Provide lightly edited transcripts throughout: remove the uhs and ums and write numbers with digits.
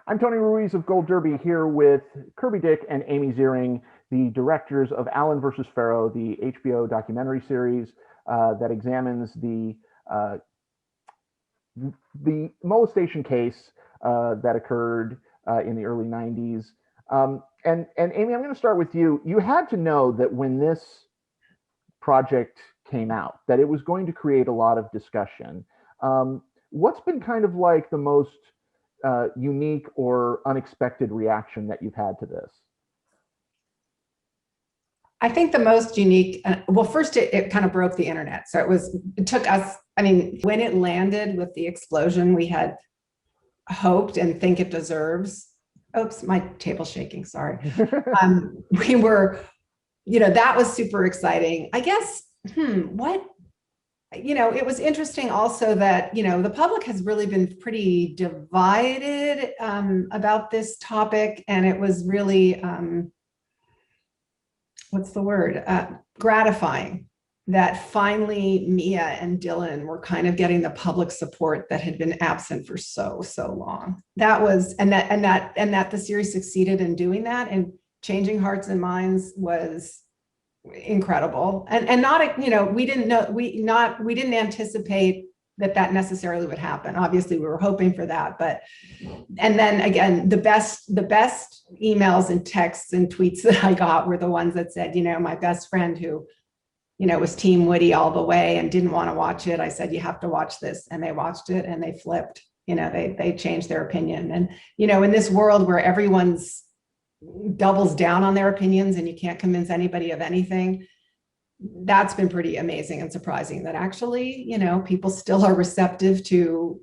I'm Tony Ruiz of Gold Derby here with Kirby Dick and Amy Ziering, the directors of Allen versus Farrow, the HBO documentary series that examines the molestation case that occurred in the early 90s. And Amy, I'm going to start with you. You had to know that when this project came out, that it was going to create a lot of discussion. What's been kind of like the most unique or unexpected reaction that you've had to this? I think the most unique, well, first it kind of broke the internet. So it took us, I mean, when it landed with the explosion we had hoped and think it deserves. Oops, my table's shaking, sorry. We were, that was super exciting. I guess, it was interesting also that, the public has really been pretty divided about this topic. And it was really, gratifying that finally Mia and Dylan were kind of getting the public support that had been absent for so long. That was, and that the series succeeded in doing that and changing hearts and minds was incredible. And not, we didn't anticipate that necessarily would happen. Obviously we were hoping for that, and then again, the best emails and texts and tweets that I got were the ones that said, my best friend who, was Team Woody all the way and didn't want to watch it. I said, you have to watch this. And they watched it and they flipped, they changed their opinion. And, in this world where everyone's doubles down on their opinions and you can't convince anybody of anything, that's been pretty amazing and surprising that actually, people still are receptive to,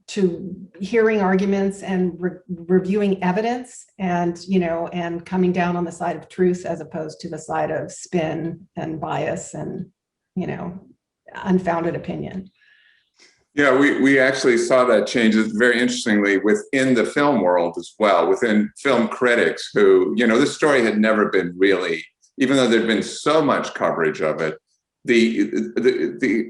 to hearing arguments and reviewing evidence and, and coming down on the side of truth as opposed to the side of spin and bias and, unfounded opinion. Yeah, we actually saw that change very interestingly within the film world as well, within film critics who, this story had never been really, even though there'd been so much coverage of it,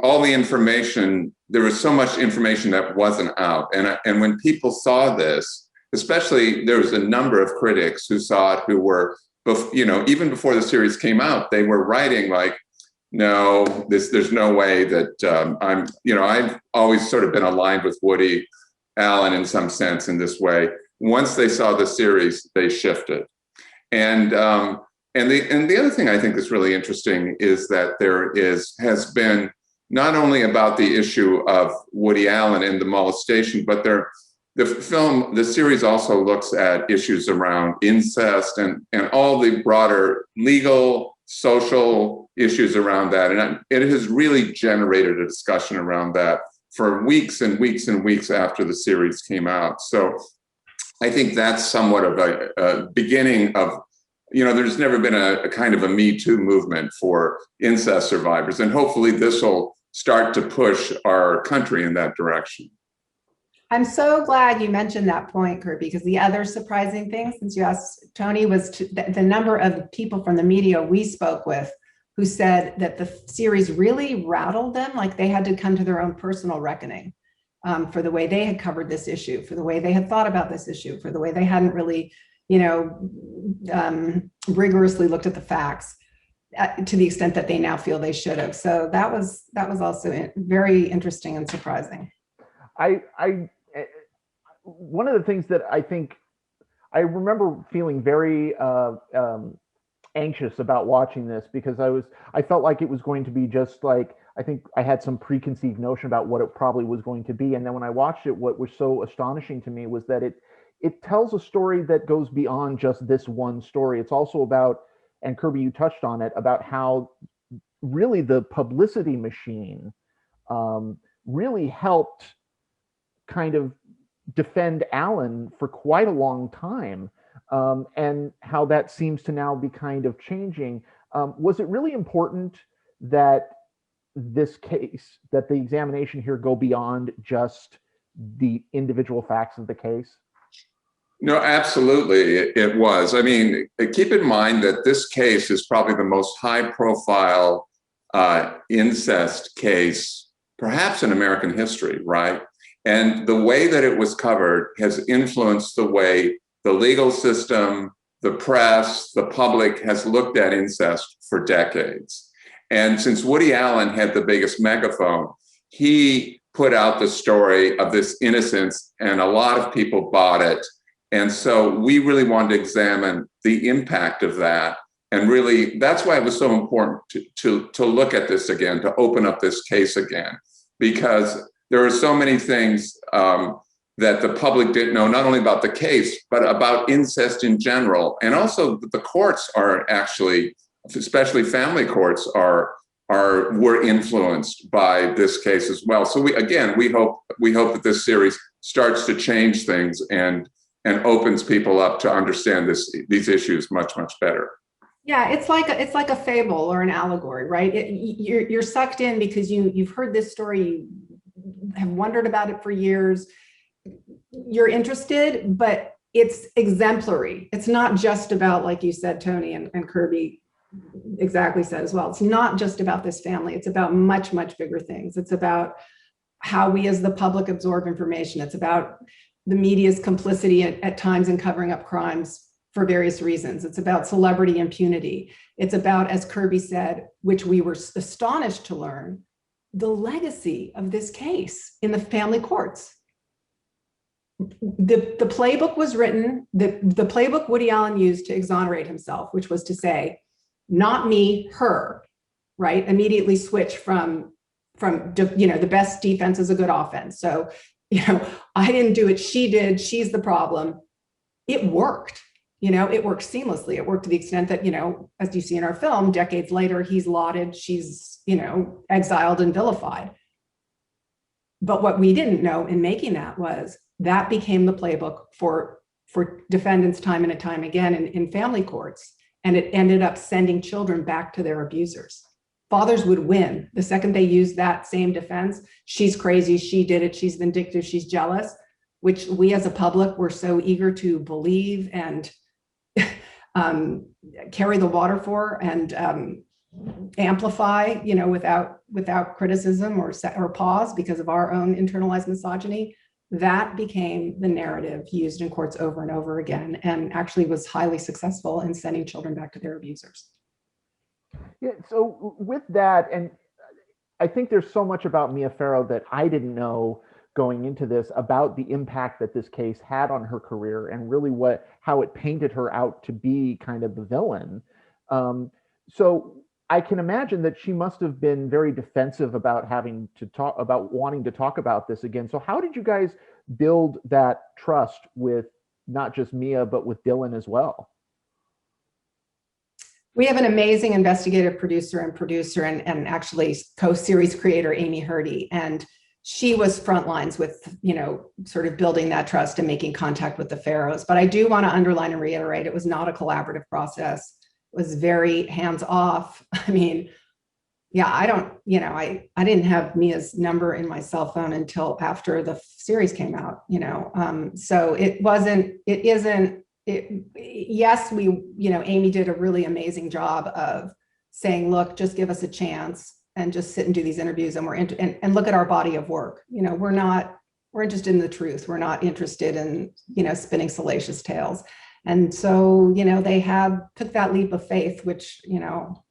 all the information, there was so much information that wasn't out. And when people saw this, especially there was a number of critics who saw it who were, even before the series came out, they were writing like, no, there's no way that I've always sort of been aligned with Woody Allen in some sense in this way. Once they saw the series, they shifted. And the other thing I think is really interesting is that there has been not only about the issue of Woody Allen and the molestation, but the series also looks at issues around incest and all the broader legal, social issues around that. And it has really generated a discussion around that for weeks and weeks and weeks after the series came out. So I think that's somewhat of a beginning of, there's never been a kind of a Me Too movement for incest survivors. And hopefully this will start to push our country in that direction. I'm so glad you mentioned that point, Kirby, because the other surprising thing, since you asked Tony, was the number of people from the media we spoke with who said that the series really rattled them, like they had to come to their own personal reckoning for the way they had covered this issue, for the way they had thought about this issue, for the way they hadn't really rigorously looked at the facts to the extent that they now feel they should have. So that was also very interesting and surprising. One of the things that I think I remember feeling very anxious about watching this because I felt like it was going to be just like, I think I had some preconceived notion about what it probably was going to be. And then when I watched it, what was so astonishing to me was that it tells a story that goes beyond just this one story. It's also about, and Kirby, you touched on it, about how really the publicity machine really helped kind of defend Allen for quite a long time, and how that seems to now be kind of changing. Was it really important that this case, that the examination here go beyond just the individual facts of the case? No, absolutely, it was. I mean, keep in mind that this case is probably the most high-profile incest case, perhaps in American history, right? And the way that it was covered has influenced the way the legal system, the press, the public has looked at incest for decades. And since Woody Allen had the biggest megaphone, he put out the story of this innocence, and a lot of people bought it. And so we really wanted to examine the impact of that. And really, that's why it was so important to look at this again, to open up this case again, because there are so many things that the public didn't know, not only about the case, but about incest in general. And also the courts are actually, especially family courts, were influenced by this case as well. So we hope that this series starts to change things and opens people up to understand these issues much, much better. Yeah, it's like a fable or an allegory, right? You're sucked in because you've heard this story, you have wondered about it for years. You're interested, but it's exemplary. It's not just about, like you said, Tony, and Kirby exactly said as well, it's not just about this family. It's about much, much bigger things. It's about how we as the public absorb information. It's about the media's complicity at times in covering up crimes for various reasons. It's about celebrity impunity. It's about, as Kirby said, which we were astonished to learn, the legacy of this case in the family courts. The playbook was written, the playbook Woody Allen used to exonerate himself, which was to say, not me, her, right? Immediately switch from the best defense is a good offense. So, I didn't do it, she did, she's the problem. It worked. It worked seamlessly. It worked to the extent that, as you see in our film, decades later, he's lauded, she's, exiled and vilified. But what we didn't know in making that was that became the playbook for defendants time and time again in family courts. And it ended up sending children back to their abusers. Fathers would win the second they used that same defense. She's crazy, she did it, she's vindictive, she's jealous, which we as a public were so eager to believe and carry the water for and amplify, without criticism or pause because of our own internalized misogyny. That became the narrative used in courts over and over again, and actually was highly successful in sending children back to their abusers. Yeah, so with that, and I think there's so much about Mia Farrow that I didn't know going into this about the impact that this case had on her career and really how it painted her out to be kind of the villain. So I can imagine that she must have been very defensive about wanting to talk about this again. So how did you guys build that trust with not just Mia, but with Dylan as well? We have an amazing investigative producer and actually co-series creator, Amy Hurdy. And she was front lines with, sort of building that trust and making contact with the Farrows. But I do want to underline and reiterate, it was not a collaborative process. It was very hands off. I mean, yeah, I didn't have Mia's number in my cell phone until after the series came out, so yes, Amy did a really amazing job of saying, look, just give us a chance and just sit and do these interviews, and and look at our body of work. We're interested in the truth. We're not interested in, spinning salacious tales. And so, they took that leap of faith, which,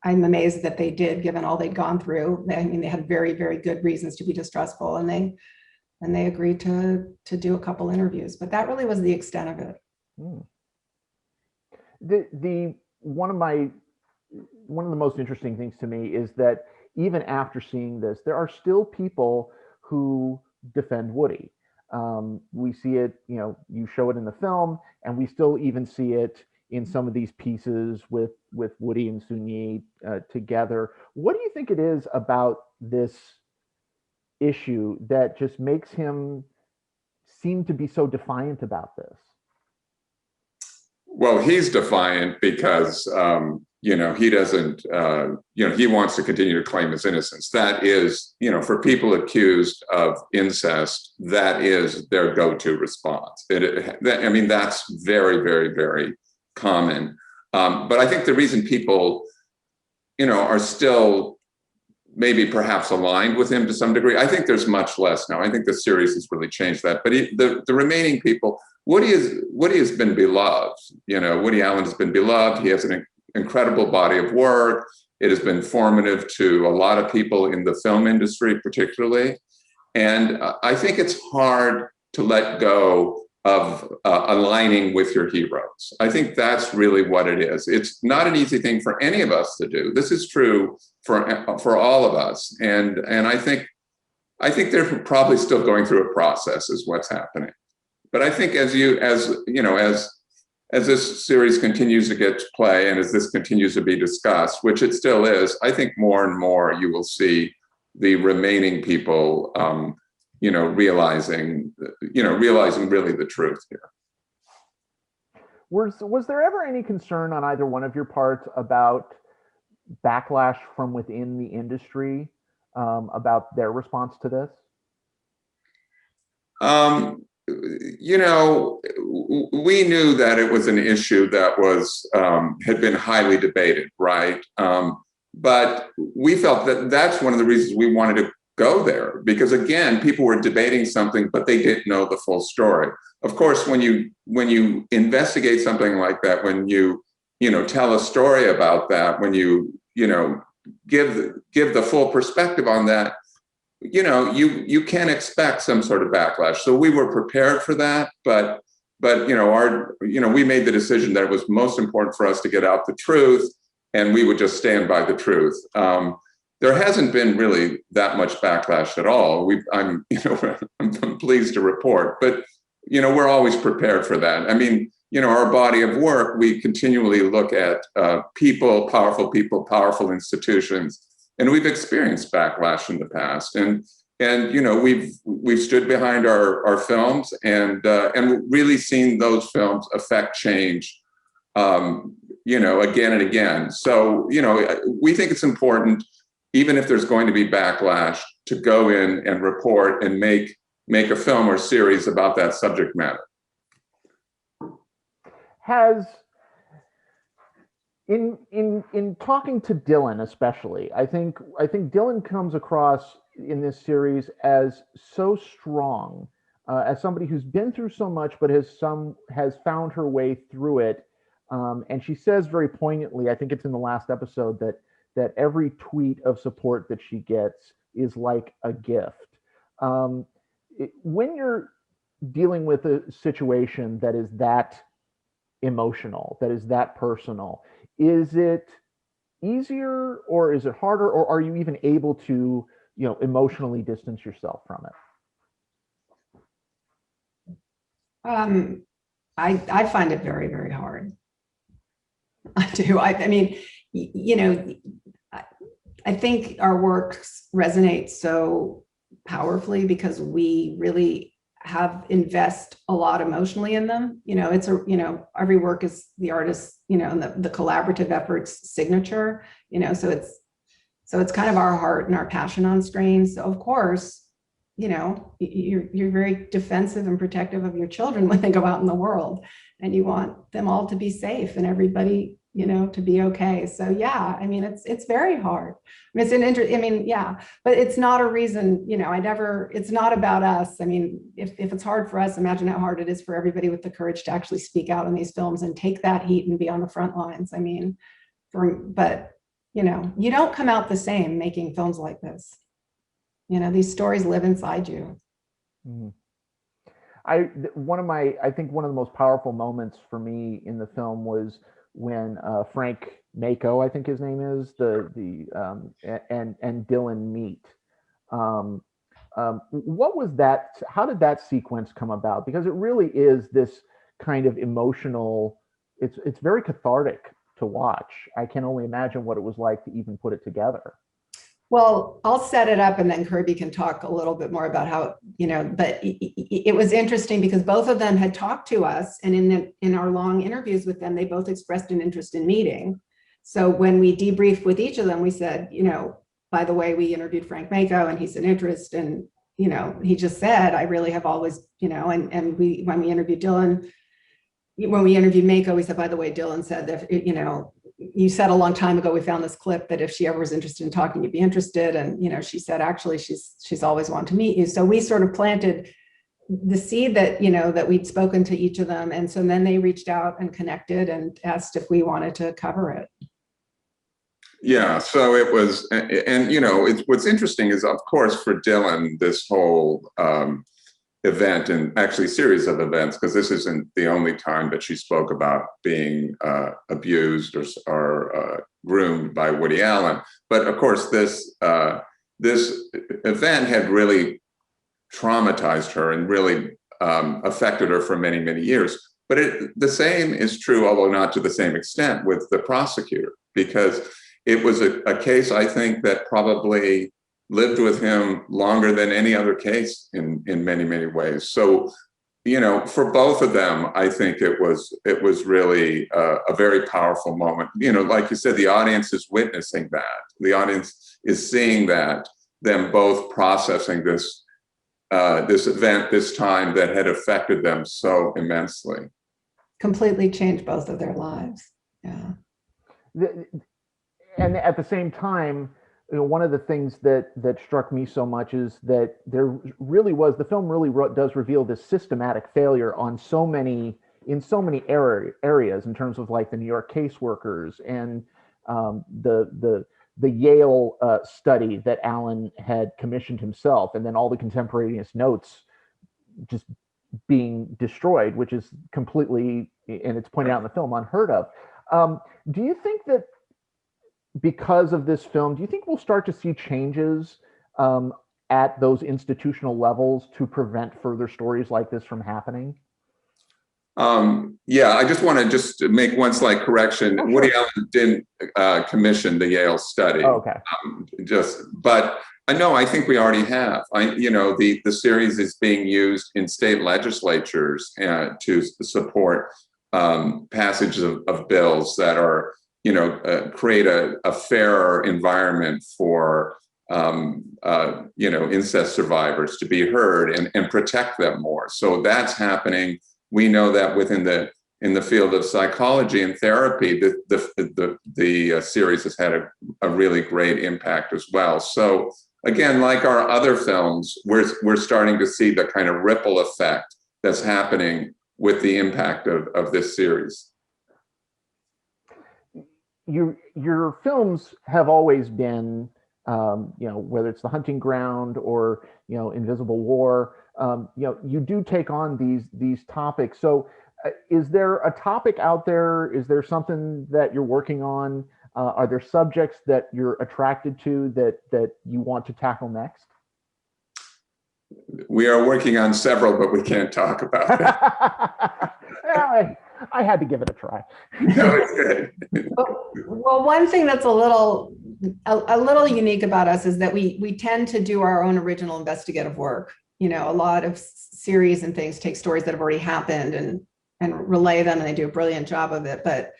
I'm amazed that they did, given all they'd gone through. I mean, they had very, very good reasons to be distrustful, and they agreed to do a couple interviews, but that really was the extent of it. One of the most interesting things to me is that even after seeing this, there are still people who defend Woody. We see it, you show it in the film, and we still even see it in some of these pieces with Woody and Soon-Yi together. What do you think it is about this issue that just makes him seem to be so defiant about this? Well, he's defiant because, he doesn't, he wants to continue to claim his innocence. That is, for people accused of incest, that is their go-to response. That's very, very, very common. But I think the reason people, are still maybe perhaps aligned with him to some degree. I think there's much less now. I think the series has really changed that. But the remaining people, Woody has been beloved. You know, Woody Allen has been beloved. He has an incredible body of work. It has been formative to a lot of people in the film industry, particularly. And I think it's hard to let go of aligning with your heroes. I think that's really what it is. It's not an easy thing for any of us to do. This is true for all of us. And I think they're probably still going through a process is what's happening. But I think as this series continues to get to play and as this continues to be discussed, which it still is, I think more and more you will see the remaining people, realizing really the truth here. Was there ever any concern on either one of your parts about backlash from within the industry about their response to this? We knew that it was an issue that was had been highly debated, right? But we felt that that's one of the reasons we wanted to go there, because again, people were debating something, but they didn't know the full story. Of course, when you investigate something like that, when you tell a story about that, when you give the full perspective on that, you can expect some sort of backlash. So we were prepared for that, but we made the decision that it was most important for us to get out the truth, and we would just stand by the truth. There hasn't been really that much backlash at all. I'm pleased to report, but we're always prepared for that. I mean, our body of work, we continually look at powerful people, powerful institutions, and we've experienced backlash in the past. And we've stood behind our films and really seen those films affect change, again and again. So we think it's important, even if there's going to be backlash, to go in and report and make a film or series about that subject matter. Has in talking to Dylan especially, I think Dylan comes across in this series as so strong, as somebody who's been through so much, but has found her way through it. And she says very poignantly, I think it's in the last episode, that every tweet of support that she gets is like a gift. When you're dealing with a situation that is that emotional, that is that personal, is it easier or is it harder, or are you even able to emotionally distance yourself from it? I find it very, very hard. I do. I mean, I think our works resonate so powerfully because we really invest a lot emotionally in them. Every work is the artist, and the collaborative effort's signature, so it's kind of our heart and our passion on screen. So of course, you're very defensive and protective of your children when they go out in the world, and you want them all to be safe and everybody, to be okay. So yeah, I mean, it's very hard. I mean, but it's not a reason, it's not about us. I mean, if it's hard for us, imagine how hard it is for everybody with the courage to actually speak out in these films and take that heat and be on the front lines. I mean, but you don't come out the same making films like this. These stories live inside you. Mm-hmm. I think one of the most powerful moments for me in the film was when FrankMako, I think his name is, and Dylan meet. What was that? How did that sequence come about? Because it really is this kind of emotional. It's very cathartic to watch. I can only imagine what it was like to even put it together. Well, I'll set it up and then Kirby can talk a little bit more about how, but it was interesting because both of them had talked to us, and in our long interviews with them, they both expressed an interest in meeting. So when we debriefed with each of them, we said, by the way, we interviewed FrankMako and he's an interest, and, he just said, I really have always, when we interviewed Dylan, when we interviewed Mako, we said, by the way, Dylan said that, you said a long time ago, we found this clip that if she ever was interested in talking, you'd be interested. And, she said, actually, she's always wanted to meet you. So we sort of planted the seed that, that we'd spoken to each of them. And so then they reached out and connected and asked if we wanted to cover it. Yeah, so it was, and what's interesting is, of course, for Dylan, this whole event, and actually series of events, because this isn't the only time that she spoke about being abused or groomed by Woody Allen. But of course, this event had really traumatized her and really affected her for many, many years. But the same is true, although not to the same extent, with the prosecutor, because it was a case, I think, that probably lived with him longer than any other case in many, many ways. So, for both of them, I think it was really a very powerful moment. Like you said, the audience is witnessing that. The audience is seeing that, them both processing this event, this time that had affected them so immensely. Completely changed both of their lives. Yeah. And at the same time, one of the things that struck me so much is that the film really does reveal this systematic failure in so many areas, in terms of like the New York caseworkers and the Yale study that Allen had commissioned himself, and then all the contemporaneous notes just being destroyed, which is completely, and it's pointed out in the film, unheard of. Do you think that because of this film, do you think we'll start to see changes at those institutional levels to prevent further stories like this from happening? Yeah, I just want to make one slight correction. Oh, sure. Woody Allen didn't commission the Yale study. Oh, okay. But I think we already have. The series is being used in state legislatures to support passage of bills that are, create a fairer environment for, incest survivors to be heard and protect them more. So that's happening. We know that in the field of psychology and therapy, the series has had a really great impact as well. So again, like our other films, we're starting to see the kind of ripple effect that's happening with the impact of this series. Your films have always been, whether it's The Hunting Ground or Invisible War, you do take on these topics. So, is there a topic out there? Is there something that you're working on? Are there subjects that you're attracted to that you want to tackle next? We are working on several, but we can't talk about that. Well, I had to give it a try. No, it's good. Well, one thing that's a little unique about us is that we tend to do our own original investigative work. A lot of series and things take stories that have already happened and relay them, and they do a brilliant job of it. But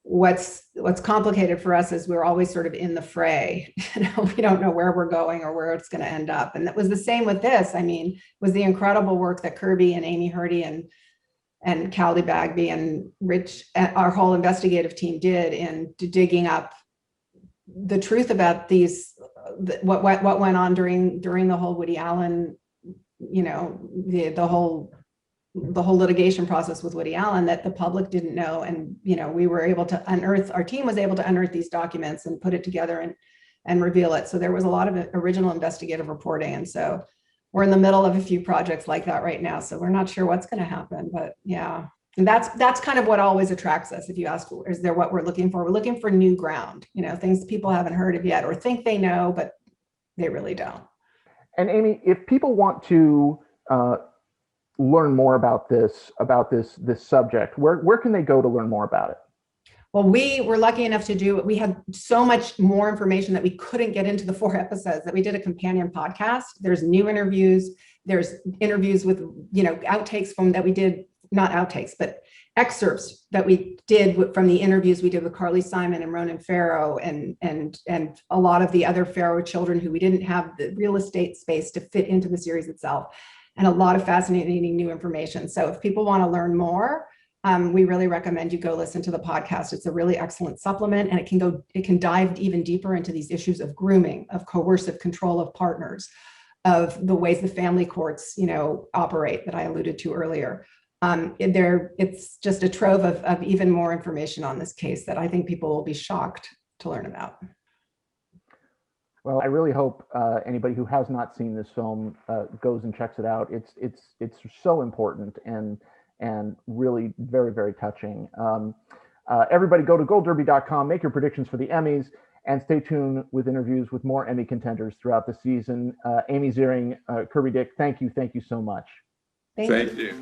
what's complicated for us is we're always sort of in the fray. We don't know where we're going or where it's going to end up. And that was the same with this. It was the incredible work that Kirby and Amy Hurdy and Callie Bagby and Rich, our whole investigative team did in digging up the truth about what went on during the whole Woody Allen, the whole litigation process with Woody Allen that the public didn't know. And, we were able to our team was able to unearth these documents and put it together and reveal it. So there was a lot of original investigative reporting. And so we're in the middle of a few projects like that right now. So we're not sure what's going to happen, but yeah. And that's kind of what always attracts us. If you ask, is there what we're looking for? We're looking for new ground, things people haven't heard of yet or think they know, but they really don't. And Amy, if people want to learn more about this subject, where can they go to learn more about it? Well, we were lucky enough we had so much more information that we couldn't get into the 4 episodes that we did a companion podcast. There's new interviews. There's interviews with, outtakes from that we did, not outtakes, but excerpts that we did from the interviews we did with Carly Simon and Ronan Farrow and a lot of the other Farrow children who we didn't have the real estate space to fit into the series itself, and a lot of fascinating new information. So if people want to learn more, We really recommend you go listen to the podcast. It's a really excellent supplement, and it can dive even deeper into these issues of grooming, of coercive control of partners, of the ways the family courts, operate that I alluded to earlier. It's just a trove of even more information on this case that I think people will be shocked to learn about. Well, I really hope anybody who has not seen this film goes and checks it out. It's so important and really very, very touching. Everybody go to goldderby.com, make your predictions for the Emmys, and stay tuned with interviews with more Emmy contenders throughout the season. Amy Ziering, Kirby Dick, thank you so much. Thank you.